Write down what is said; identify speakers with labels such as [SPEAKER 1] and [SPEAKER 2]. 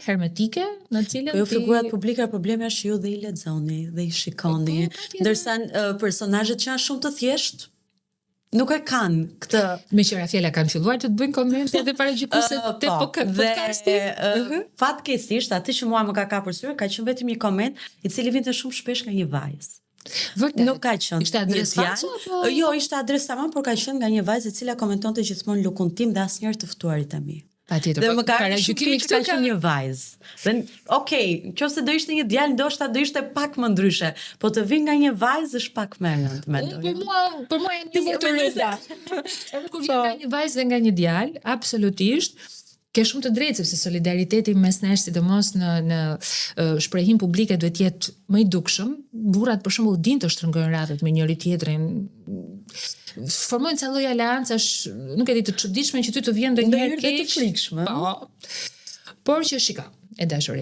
[SPEAKER 1] hermetike, në cilën
[SPEAKER 2] Po jo figurat publike, problemi është që ju dhe i lexoni dhe i shikoni, ndërsa personazhet që janë shumë të thjeshtë nuk e kanë këtë.
[SPEAKER 1] Me qëra fjala kanë filluar të bëjnë komente dhe paraqykuese te podcasti.
[SPEAKER 2] Fatkeqësisht atë që mua më ka kapur syrin ka qenë vetëm një koment i cili vinte shumë shpesh nga një vajzë.
[SPEAKER 1] Vërtet.
[SPEAKER 2] Nuk ka qenë.
[SPEAKER 1] Ishte adresat apo?
[SPEAKER 2] Jo, ishte adresama, por ka qenë nga një vajzë e cila komentonte gjithmonë lukun tim dhe asnjëherë të ftuarit e mi.
[SPEAKER 1] Patjetër.
[SPEAKER 2] Dhe më ka
[SPEAKER 1] paraqykimi
[SPEAKER 2] këtë ka qenë një vajzë. Dhe okej, nëse do ishte një djalë ndoshta do ishte pak më ndryshe, po të vi nga një vajzë është pak më rënd, mendoj.
[SPEAKER 1] Për mua janë një të rënda. Edhe kur vjen nga një vajzë dhe nga një djalë, absolutisht ke shumë të drejtë sepse solidariteti mes nesh, sidomos në shprehim publike duhet jetë më i dukshëm. Burrat për shembull dinë të shtrëngojnë radhët me njëri tjetrin. Formojnë ca lloj aleancash, nuk e di, të çuditshme që ty të vjen ndonjëherë keq,
[SPEAKER 2] të frikshme.
[SPEAKER 1] Po. Por që shika, e dashur